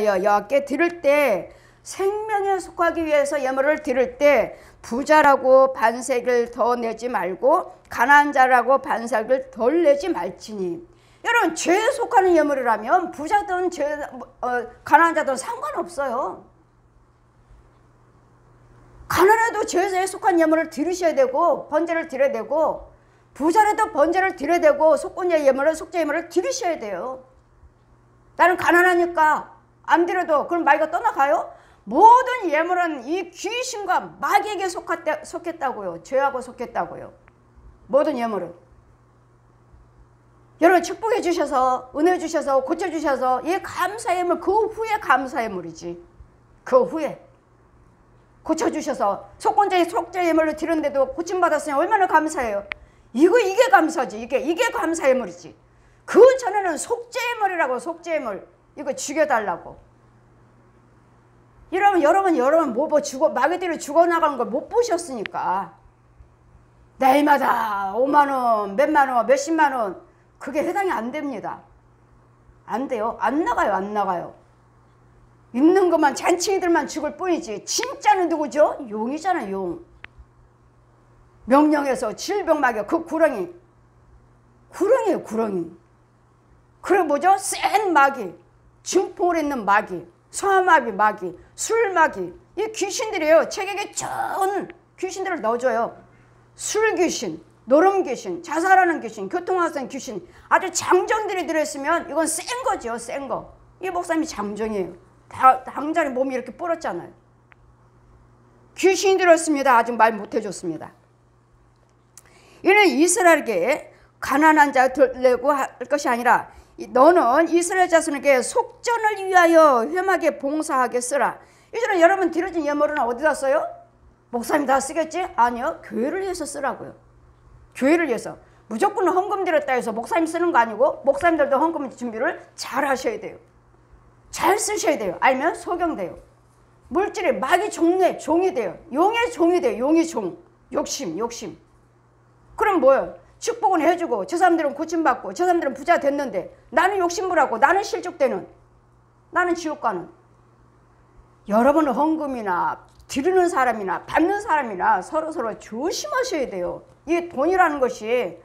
여호와께 드릴 때 생명에 속하기 위해서 예물을 드릴 때 부자라고 반색을 더 내지 말고 가난한 자라고 반색을 덜 내지 말지니. 여러분, 죄에 속하는 예물이라면 부자든 가난한 자든 상관없어요. 가난해도 죄에 속한 예물을 드리셔야 되고 번제를 드려야 되고, 부자라도 번제를 드려야 되고 속건제 예물을 속죄 예물을 드리셔야 돼요. 나는 가난하니까 안 드려도 그럼 마귀가 떠나가요? 모든 예물은 이 귀신과 마귀에게 속했다고요. 죄하고 속했다고요. 모든 예물은. 여러분, 축복해 주셔서 은혜 주셔서 고쳐 주셔서 이 감사 예물, 그 후에 감사 예물이지. 그 후에 고쳐 주셔서 속건제 속죄 예물을 드렸는데도 고침 받았으니 얼마나 감사해요. 이게 감사지. 이게 감사 예물이지. 그 전에는 속죄 예물이라고. 속죄 예물 이거 죽여달라고. 여러분 마귀들이 죽어나가는 걸 못 보셨으니까 매일마다 5만원 몇만원 몇십만원 그게 해당이 안 됩니다. 안 돼요. 안 나가요. 있는 것만 잔치들만 죽을 뿐이지 진짜는 누구죠? 용이잖아. 용. 명령해서 질병마귀 그 구렁이에요. 구렁이. 그리고 뭐죠? 센 마귀, 증폭을 있는 마귀, 소아마귀, 술마귀. 이 귀신들이에요. 책에게 좋은 귀신들을 넣어줘요. 술귀신, 노름귀신, 자살하는 귀신, 교통화생 귀신. 아주 장정들이 들어있으면 이건 센 거죠. 센 거. 이 목사님이 장정이에요. 당장에 몸이 이렇게 불었잖아요. 귀신이 들었습니다. 아직 말 못해줬습니다. 이는 이스라엘에게 가난한 자 들려고 할 것이 아니라 너는 이스라엘 자손에게 속전을 위하여 회막에 봉사하게 쓰라. 이제는 여러분 드려진 예물은 어디다 써요? 목사님 다 쓰겠지? 아니요. 교회를 위해서 쓰라고요. 교회를 위해서. 무조건 헌금 드렸다 해서 목사님 쓰는 거 아니고 목사님들도 헌금 준비를 잘 하셔야 돼요. 잘 쓰셔야 돼요. 알면 소경돼요. 물질이 마귀 종이 돼요. 용의 종이 돼요. 용의 종. 욕심. 그럼 뭐예요? 축복은 해주고 저 사람들은 고침받고 저 사람들은 부자 됐는데 나는 욕심부라고 나는 실족되는, 나는 지옥 가는. 여러분은 헌금이나 드리는 사람이나 받는 사람이나 서로 조심하셔야 돼요. 이 돈이라는 것이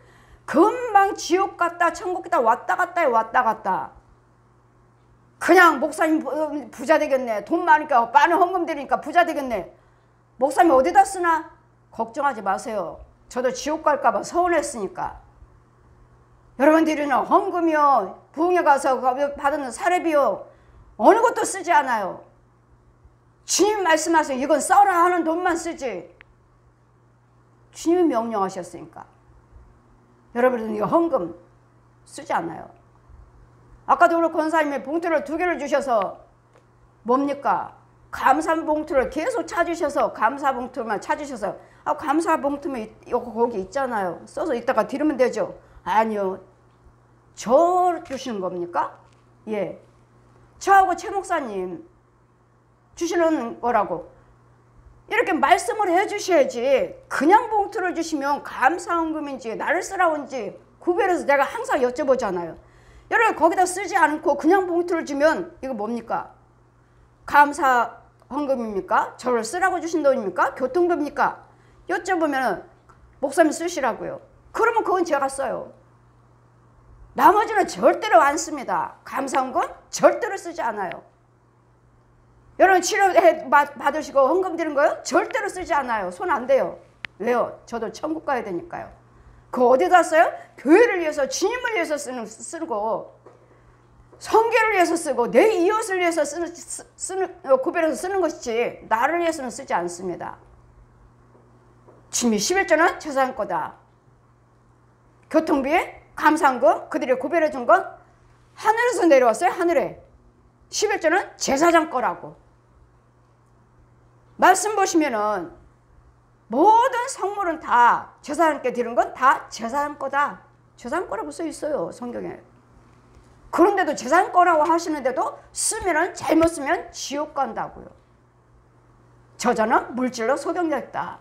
금방 지옥 갔다 천국 갔다 왔다 갔다. 그냥 목사님 부자 되겠네. 돈 많으니까 많은 헌금 드리니까 부자 되겠네. 목사님 어디다 쓰나? 걱정하지 마세요. 저도 지옥 갈까봐 서운했으니까. 여러분 드리는 헌금이요, 부흥회 가서 받는 사례비요, 어느 것도 쓰지 않아요. 주님 말씀하세요. 이건 써라 하는 돈만 쓰지. 주님이 명령하셨으니까. 여러분은 이거 헌금 쓰지 않아요. 아까도 우리 권사님이 봉투를 2개를 주셔서 뭡니까? 감사 봉투를 계속 찾으셔서 감사 봉투만 찾으셔서 감사 봉투면 거기 있잖아요. 써서 이따가 드리면 되죠. 아니요. 저 주시는 겁니까? 예. 저하고 최 목사님 주시는 거라고 이렇게 말씀을 해주셔야지. 그냥 봉투를 주시면 감사헌금인지 나를 쓰라고인지 구별해서 내가 항상 여쭤보잖아요. 여러분 거기다 쓰지 않고 그냥 봉투를 주면 이거 뭡니까? 감사 헌금입니까? 저를 쓰라고 주신 돈입니까? 교통비입니까? 여쭤보면 목사님 쓰시라고요. 그러면 그건 제가 써요. 나머지는 절대로 안 씁니다. 감사 헌금 절대로 쓰지 않아요. 여러분 치료해 받으시고 헌금 드린 거요? 절대로 쓰지 않아요. 손 안 대요. 왜요? 저도 천국 가야 되니까요. 그거 어디다 써요? 교회를 위해서 주님을 위해서 쓰고 성교를 위해서 쓰고 내 이웃을 위해서 구별해서 쓰는 것이지 나를 위해서는 쓰지 않습니다. 주님이 11조는 제사장 거다. 교통비, 감사헌금 그들이 구별해 준 건 하늘에서 내려왔어요. 하늘에. 11조는 제사장 거라고. 말씀 보시면은 모든 성물은 다 제사장께 드리는 건 다 제사장 거다. 제사장 거라고 써 있어요. 성경에. 그런데도 제사장 거라고 하시는데도 쓰면은 잘못 쓰면 지옥 간다고요. 저자는 물질로 소경됐다.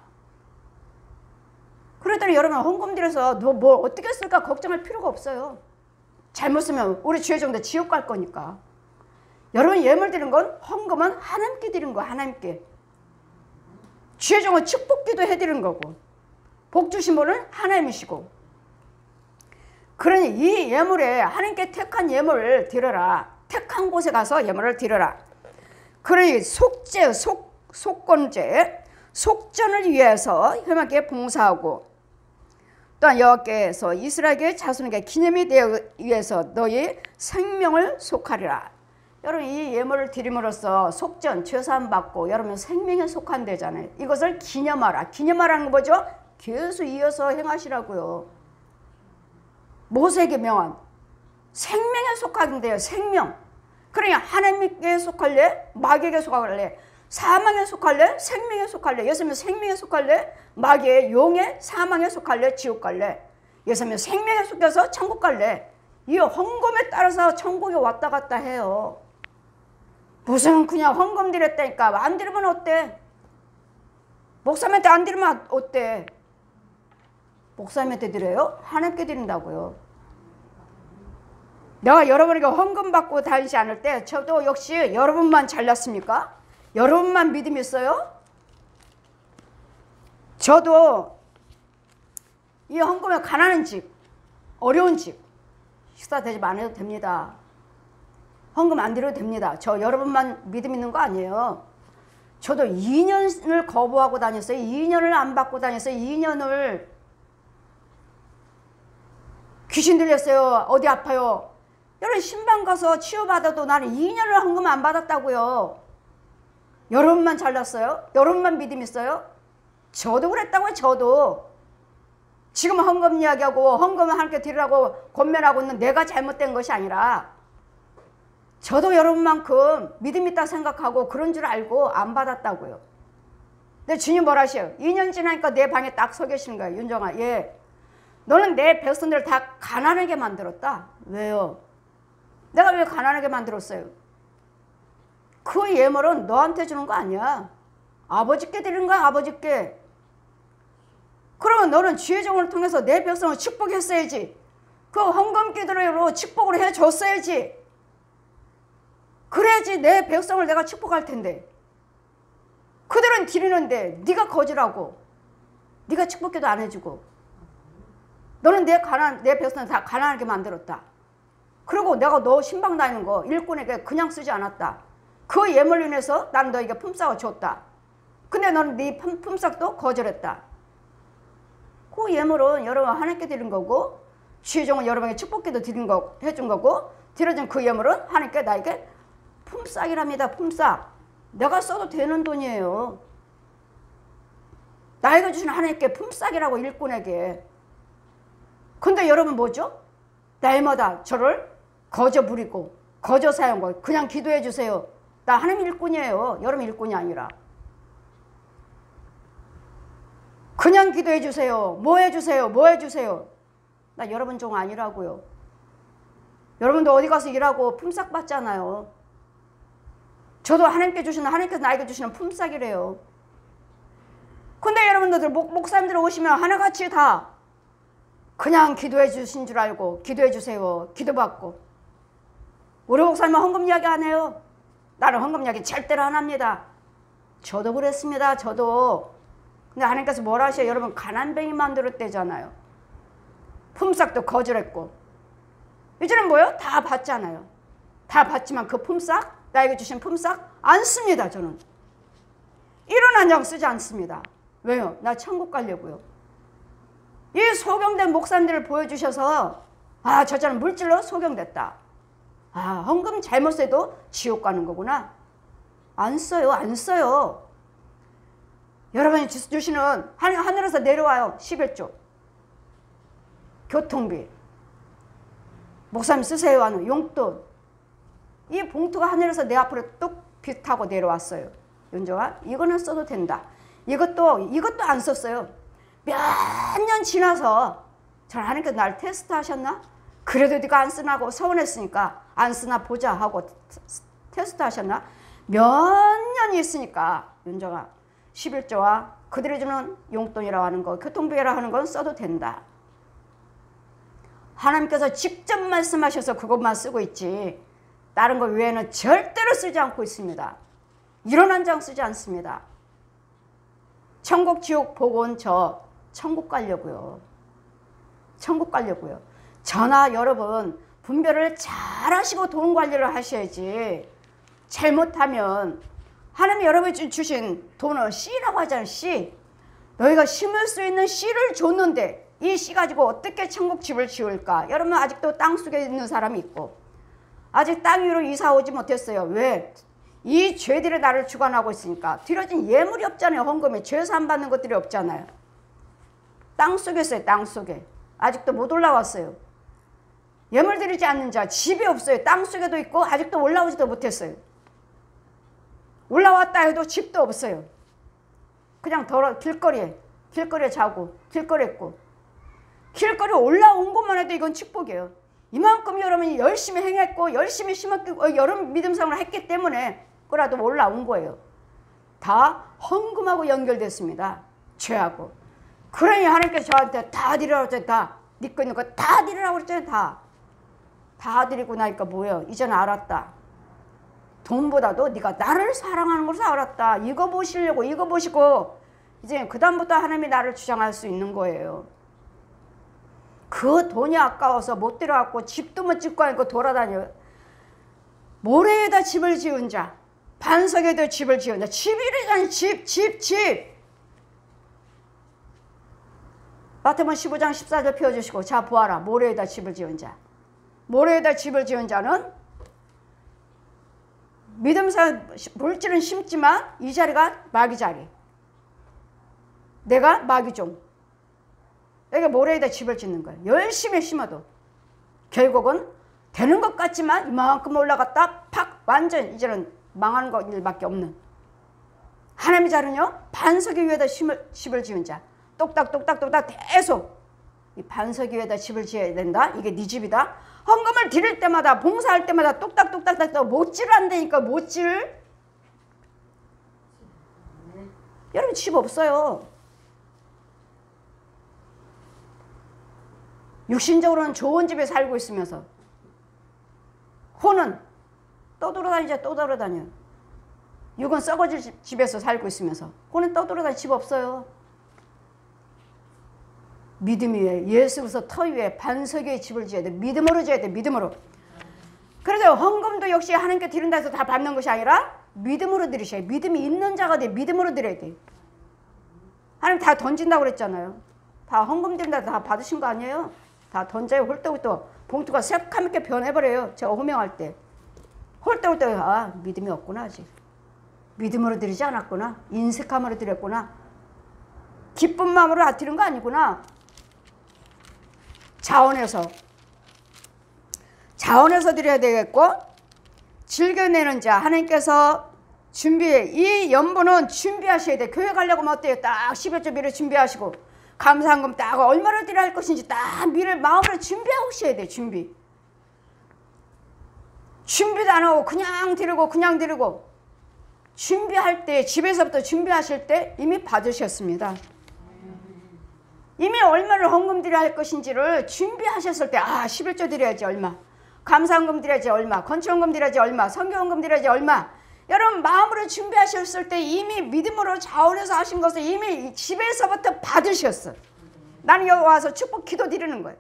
그러더니 여러분 헌금 드려서 너 뭘 어떻게 쓸까 걱정할 필요가 없어요. 잘못 쓰면 우리 죄 정도 지옥 갈 거니까. 여러분 예물 드리는 건 헌금은 하나님께 드리는 거 하나님께. 죄종은 축복기도 해드리는 거고 복 주신 분은 하나님이시고. 그러니 이 예물에 하나님께 택한 예물을 드려라. 택한 곳에 가서 예물을 드려라. 그러니 속죄, 속건죄, 속전을 위해서 여호와께 봉사하고 또한 여호와께서 이스라엘의 자손에게 기념이 되기 위해서 너희 생명을 속하리라. 여러분 이 예물을 드림으로써 속전, 죄사함 받고 여러분 생명에 속한대잖아요. 이것을 기념하라. 기념하라는 거 뭐죠? 계속 이어서 행하시라고요. 모세에게 명한 생명에 속하는데요. 생명. 그러니까 하나님께 속할래? 마귀에게 속할래? 사망에 속할래? 생명에 속할래? 예수님은 생명에 속할래? 마귀의 용의 사망에 속할래? 지옥 갈래? 예수님은 생명에 속여서 천국 갈래? 이 헌금에 따라서 천국에 왔다 갔다 해요. 무슨 그냥 헌금 드렸다니까 안 드리면 어때? 목사님한테 안 드리면 어때? 목사님한테 드려요? 하나님께 드린다고요. 내가 여러분에게 헌금 받고 다니지 않을 때 저도 역시 여러분만 잘났습니까? 여러분만 믿음이 있어요? 저도 이 헌금에 가난한 집, 어려운 집 식사 대접 안 해도 됩니다. 헌금 안 드려도 됩니다. 저 여러분만 믿음 있는 거 아니에요. 저도 2년을 거부하고 다녔어요. 2년을 안 받고 다녔어요. 2년을 귀신 들렸어요. 어디 아파요. 여러분 신방 가서 치유받아도 나는 2년을 헌금 안 받았다고요. 여러분만 잘났어요? 여러분만 믿음 있어요? 저도 그랬다고요. 저도. 지금 헌금 이야기하고 헌금을 하나님께 드리라고 권면하고 있는 내가 잘못된 것이 아니라 저도 여러분만큼 믿음 있다 생각하고 그런 줄 알고 안 받았다고요. 근데 주님 뭐라 하셔요? 2년 지나니까 내 방에 딱 서 계시는 거예요. 윤정아, 예. 너는 내 백성들을 다 가난하게 만들었다. 왜요? 내가 왜 가난하게 만들었어요? 그 예물은 너한테 주는 거 아니야. 아버지께 드리는 거야. 아버지께. 그러면 너는 주의 종을 통해서 내 백성을 축복했어야지. 그 헌금 기도로 축복을 해줬어야지. 그래야지 내 백성을 내가 축복할 텐데. 그들은 드리는데 네가 거지라고. 네가 축복기도 안 해주고. 너는 내 백성을 다 가난하게 만들었다. 그리고 내가 너 신방 다니는 거 일꾼에게 그냥 쓰지 않았다. 그 예물로 인해서 나는 너에게 품삯을 줬다. 근데 너는 네 품삯도 거절했다. 그 예물은 여러분 하나님께 드린 거고 주의 종은 여러분에게 축복기도 해준 거고 드려준 그 예물은 하나님께 나에게 품삯이랍니다. 품삯. 내가 써도 되는 돈이에요. 나에게 주신 하나님께 품삯이라고 일꾼에게. 근데 여러분 뭐죠? 날마다 저를 거저 부리고 거저 사용하고 그냥 기도해 주세요. 나 하나님 일꾼이에요. 여러분 일꾼이 아니라. 그냥 기도해 주세요. 뭐 해주세요. 뭐 해주세요. 나 여러분 종 아니라고요. 여러분도 어디 가서 일하고 품삯 받잖아요. 저도 하나님께서 나에게 주시는 품삯이래요. 근데 여러분들 목사님들 오시면 하나같이 다 그냥 기도해 주신 줄 알고 기도해 주세요. 기도받고. 우리 목사님은 헌금 이야기 안 해요. 나는 헌금 이야기 절대로 안 합니다. 저도 그랬습니다. 저도. 근데 하나님께서 뭐라 하셔요? 여러분 가난뱅이 만들었대잖아요. 품삯도 거절했고. 이제는 뭐예요? 다 받잖아요. 다 받지만 그 품삯, 나에게 주신 품삯 안 씁니다. 저는. 1원 한 장 쓰지 않습니다. 왜요? 나 천국 가려고요. 이 소경된 목사님들을 보여주셔서 아, 저 사람 물질로 소경됐다. 아, 헌금 잘못 써도 지옥 가는 거구나. 안 써요. 안 써요. 여러분이 주시는 하늘에서 내려와요. 11조. 교통비. 목사님 쓰세요 하는 용돈. 이 봉투가 하늘에서 내 앞으로 뚝 비 타고 내려왔어요. 윤정아, 이거는 써도 된다. 이것도 안 썼어요. 몇 년 지나서 저는 하나님께서 날 테스트 하셨나? 그래도 네가 안 쓰나고 서운했으니까 안 쓰나 보자 하고 테스트 하셨나? 몇 년이 있으니까 윤정아 11조와 그들이 주는 용돈이라고 하는 거 교통비라고 하는 건 써도 된다. 하나님께서 직접 말씀하셔서 그것만 쓰고 있지 다른 거 외에는 절대로 쓰지 않고 있습니다. 이론 한 장 쓰지 않습니다. 천국 지옥 복원 저 천국 가려고요. 천국 가려고요. 저나 여러분 분별을 잘 하시고 돈 관리를 하셔야지. 잘못하면 하나님이 여러분이 주신 돈을 씨라고 하잖아요. 씨. 너희가 심을 수 있는 씨를 줬는데 이 씨 가지고 어떻게 천국 집을 지을까? 여러분 아직도 땅속에 있는 사람이 있고 아직 땅 위로 이사 오지 못했어요. 왜? 이 죄들이 나를 주관하고 있으니까. 드려진 예물이 없잖아요. 헌금에 죄산 받는 것들이 없잖아요. 땅속에 있어요. 땅속에. 아직도 못 올라왔어요. 예물 드리지 않는 자 집이 없어요. 땅속에도 있고 아직도 올라오지도 못했어요. 올라왔다 해도 집도 없어요. 그냥 길거리에 자고 길거리에 있고. 길거리에 올라온 것만 해도 이건 축복이에요. 이만큼 여러분이 열심히 행했고 열심히 심었고 여러분 믿음 생활을 했기 때문에 그라도 올라온 거예요. 다 헌금하고 연결됐습니다. 죄하고. 그러니 하나님께서 저한테 다 드리라고 했잖아요. 다. 네 거 있는 거 다 드리라고 그랬잖아요. 다 드리고 나니까 뭐예요? 이제는 알았다. 돈보다도 네가 나를 사랑하는 것을 알았다. 이거 보시려고 이거 보시고 이제 그 다음부터 하나님이 나를 주장할 수 있는 거예요. 그 돈이 아까워서 못 들어갔고 집도 못 짓고 하니까 돌아다녀요. 모래에다 집을 지은 자, 반석에도 집을 지은 자. 집이래잖아요. 집. 마태복음 15장 14절 펴주시고 자 보아라. 모래에다 집을 지은 자. 모래에다 집을 지은 자는 믿음상 물질은 심지만 이 자리가 마귀 자리. 내가 마귀종. 여기 모래에다 집을 짓는 거예요. 열심히 심어도 결국은 되는 것 같지만 이만큼 올라갔다 팍 완전 이제는 망하는 것 일밖에 없는. 하나님의 자는요 반석 위에다 집을 지은 자. 똑딱똑딱똑딱 계속 이 반석 위에다 집을 지어야 된다. 이게 네 집이다. 헌금을 드릴 때마다 봉사할 때마다 똑딱똑딱똑딱 못질 한다니까. 못질. 여러분 집 없어요. 육신적으로는 좋은 집에 살고 있으면서 혼은 떠돌아다니죠. 또 돌아다녀요. 육은 썩어질 집에서 살고 있으면서 혼은 떠돌아다니 집 없어요. 믿음 위에 예수 그리스도 터 위에 반석 위에 집을 지어야 돼. 믿음으로 지어야 돼. 믿음으로. 그래서 헌금도 역시 하나님께 드린다 해서 다 받는 것이 아니라 믿음으로 드리셔야 돼. 믿음이 있는 자가 돼. 믿음으로 드려야 돼. 하나님 다 던진다고 그랬잖아요. 다 헌금 드린다 다 받으신 거 아니에요? 다 던져요. 홀때부터 봉투가 새카맣게 변해버려요. 제가 호명할 때. 홀때부터 아 믿음이 없구나 아직. 믿음으로 드리지 않았구나. 인색함으로 드렸구나. 기쁜 마음으로 드린 거 아니구나. 자원해서 드려야 되겠고 즐겨내는 자 하나님께서 이 연보는 준비하셔야 돼. 교회 가려고 하면 어때요? 딱 11조 미리 준비하시고 감사한금 딱 얼마를 드려야 할 것인지 딱 미를 마음으로 준비하고 오셔야 돼. 준비도 안 하고 그냥 드리고 준비할 때 집에서부터 준비하실 때 이미 받으셨습니다. 이미 얼마를 헌금 드려야 할 것인지를 준비하셨을 때 11조 드려야지 얼마, 감사헌금 드려야지 얼마, 건축헌금 드려야지 얼마, 선교헌금 드려야지 얼마. 여러분 마음으로 준비하셨을 때 이미 믿음으로 자원해서 하신 것을 이미 집에서부터 받으셨어. 나는 여기 와서 축복 기도 드리는 거예요.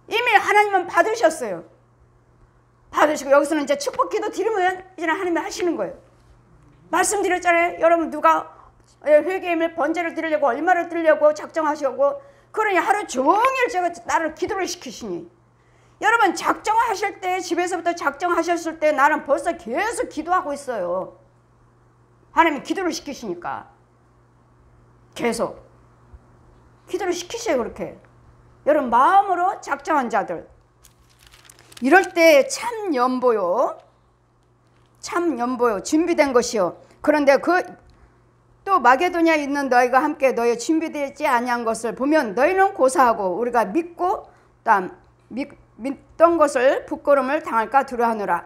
이미 하나님은 받으셨어요. 받으시고 여기서는 이제 축복 기도 드리면 이제는 하나님이 하시는 거예요. 말씀드렸잖아요. 여러분 누가 회개임을 번제를 드리려고 얼마를 드리려고 작정하시고 그러니 하루 종일 제가 나를 기도를 시키시니 여러분 작정하실 때 집에서부터 작정하셨을 때 나는 벌써 계속 기도하고 있어요. 하나님이 기도를 시키시니까 계속 기도를 시키셔요. 그렇게 여러분 마음으로 작정한 자들 이럴 때 참 연보요 준비된 것이요. 그런데 또 마게도냐에 있는 너희가 함께 너희 준비되지 아니한 것을 보면 너희는 고사하고 우리가 믿고 믿던 것을 부끄러움을 당할까 두려워하노라.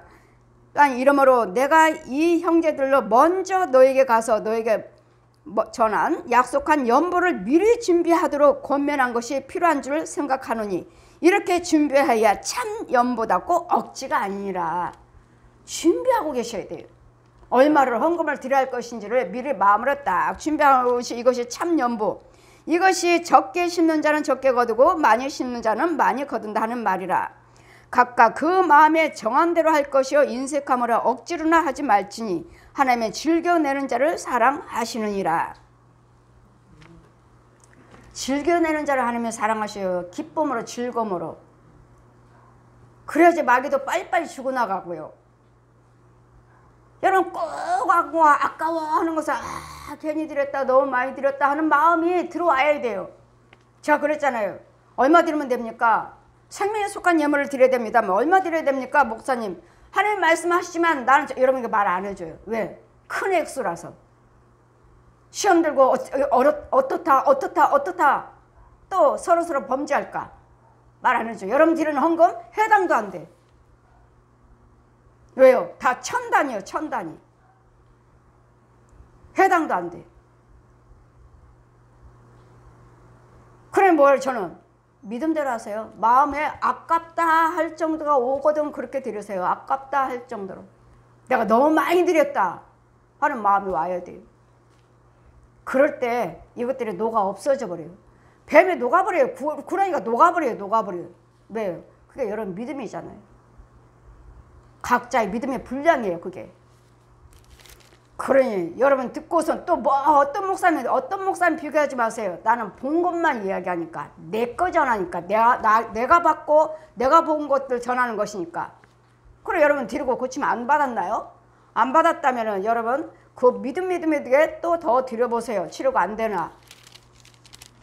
이러므로 내가 이 형제들로 먼저 너에게 가서 너에게 전한 약속한 연보를 미리 준비하도록 권면한 것이 필요한 줄 생각하노니 이렇게 준비하여 참 연보다 꼭 억지가 아니라 준비하고 계셔야 돼요. 얼마를 헌금을 드려야 할 것인지를 미리 마음으로 딱 준비하고 이것이 참 연보. 이것이 적게 심는 자는 적게 거두고 많이 심는 자는 많이 거둔다 하는 말이라. 각각 그 마음에 정한 대로 할 것이요 인색함으로 억지로나 하지 말지니 하나님의 즐겨내는 자를 사랑하시느니라. 즐겨내는 자를 하나님이 사랑하셔요. 기쁨으로 즐거움으로. 그래야지 마귀도 빨리빨리 죽어나가고요. 여러분 꼭 아까워 하는 것을 괜히 드렸다 너무 많이 드렸다 하는 마음이 들어와야 돼요. 제가 그랬잖아요. 얼마 드리면 됩니까? 생명에 속한 예물을 드려야 됩니다. 얼마 드려야 됩니까? 목사님 하나님 말씀하시지만 나는 여러분에게 말 안 해줘요. 왜? 큰 액수라서. 시험 들고 어떻다 또 서로 범죄할까 말 안 해줘. 여러분 드리는 헌금 해당도 안 돼. 왜요? 다 천단이요. 천단이 해당도 안 돼. 그래 뭘 저는 믿음대로 하세요. 마음에 아깝다 할 정도가 오거든 그렇게 드리세요. 아깝다 할 정도로 내가 너무 많이 드렸다 하는 마음이 와야 돼요. 그럴 때 이것들이 녹아 없어져 버려요. 뱀에 녹아버려요. 구렁이가 녹아버려요. 왜요? 그게 여러분 믿음이잖아요. 각자의 믿음의 분량이에요. 그게. 그러니 여러분 듣고선 또 어떤 목사님 비교하지 마세요. 나는 본 것만 이야기하니까 내 거 전하니까 내가 받고 내가 본 것들 전하는 것이니까. 그래 여러분 드리고 고치면 안 받았나요? 안 받았다면은 여러분 그 믿음에 또 더 드려보세요. 치료가 안 되나.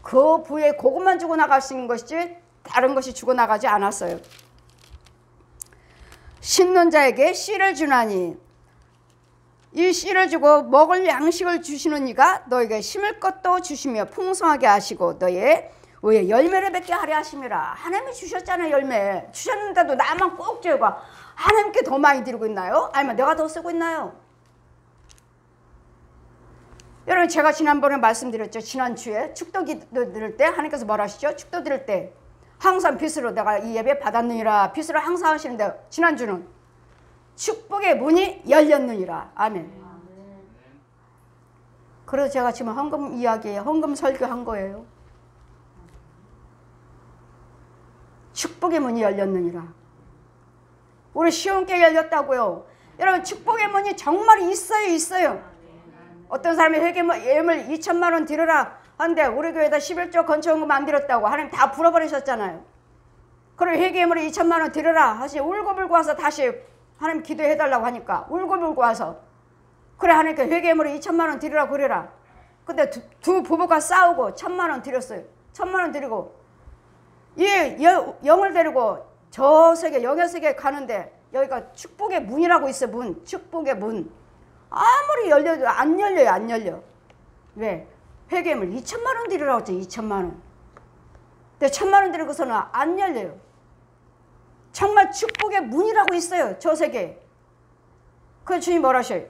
그 부에 그것만 주고 나가신 것이지 다른 것이 주고 나가지 않았어요. 심는 자에게 씨를 주나니 이 씨를 주고 먹을 양식을 주시는 이가 너에게 심을 것도 주시며 풍성하게 하시고 너의 의에 열매를 맺게 하려 하심이라. 하나님이 주셨잖아요. 열매 주셨는데도 나만 꼭 줘요. 하나님께 더 많이 드리고 있나요? 아니면 내가 더 쓰고 있나요? 여러분 제가 지난번에 말씀드렸죠. 지난주에 축도 드릴 때 하나님께서 뭐라 하시죠? 축도 드릴 때 항상 빚으로 내가 이 예배 받았느니라. 빚으로 항상 하시는데 지난주는 축복의 문이 열렸느니라. 아멘. 그래서 제가 지금 헌금 이야기에 헌금 설교한 거예요. 축복의 문이 열렸느니라. 우리 시온교회 열렸다고요. 여러분 축복의 문이 정말 있어요. 어떤 사람이 예물 2천만 원 드려라 하는데 우리 교회에다 11조 건축원금 안 드렸다고 하나님 다 불어버리셨잖아요. 그리고 회개예물을 2천만 원 드려라 하시 울고불고 와서 다시 하나님 기도해달라고 하니까 울고불고 와서 그래 하나님께 회개예물을 2천만 원 드리라 그래라. 근데 두 부부가 싸우고 1,000만 원 드렸어요. 1,000만 원 드리고 이 영을 데리고 저 세계 영의 세계에 가는데 여기가 축복의 문이라고 있어. 문. 축복의 문. 아무리 열려도 안 열려. 왜? 회개물 2천만 원 드리라고 했죠. 2천만 원. 근데 1,000만 원 드리고서는 안 열려요. 정말 축복의 문이라고 있어요. 저 세계에. 그래서 주님 뭐라 하셔요?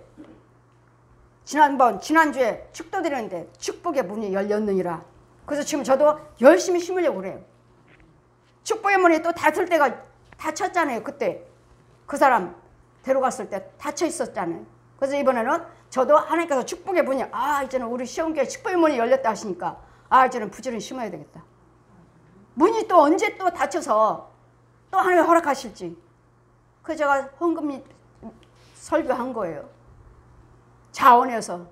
지난주에 축도 드렸는데 축복의 문이 열렸느니라. 그래서 지금 저도 열심히 심으려고 그래요. 축복의 문이 또 닫힐 때가 닫혔잖아요. 그때 그 사람 데려갔을 때 닫혀 있었잖아요. 그래서 이번에는 저도 하나님께서 축복의 문이 이제는 우리 시온교회 축복의 문이 열렸다 하시니까 이제는 부지런히 심어야 되겠다. 문이 또 언제 또 닫혀서 또 하나님 허락하실지. 그래서 제가 헌금 설교한 거예요. 자원해서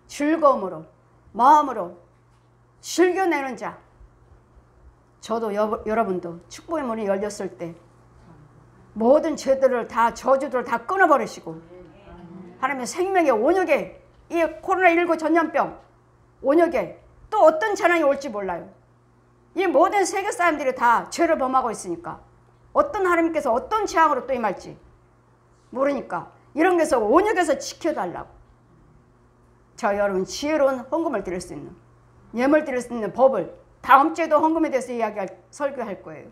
즐거움으로 마음으로 즐겨내는 자. 저도 여러분도 축복의 문이 열렸을 때 모든 죄들을 다 저주들을 다 끊어버리시고 하나님의 생명의 온역에 이 코로나19 전염병 온역에 또 어떤 재난이 올지 몰라요. 이 모든 세계 사람들이 다 죄를 범하고 있으니까 어떤 하나님께서 어떤 재앙으로 또 임할지 모르니까 이런 데서 온역에서 지켜달라고. 저 여러분 지혜로운 헌금을 드릴 수 있는 예물 드릴 수 있는 법을 다음 주에도 헌금에 대해서 설교할 거예요.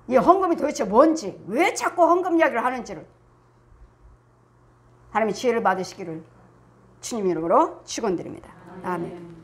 이 헌금이 도대체 뭔지 왜 자꾸 헌금 이야기를 하는지를 하나님의 지혜를 받으시기를 주님 이름으로 축원드립니다. 아멘.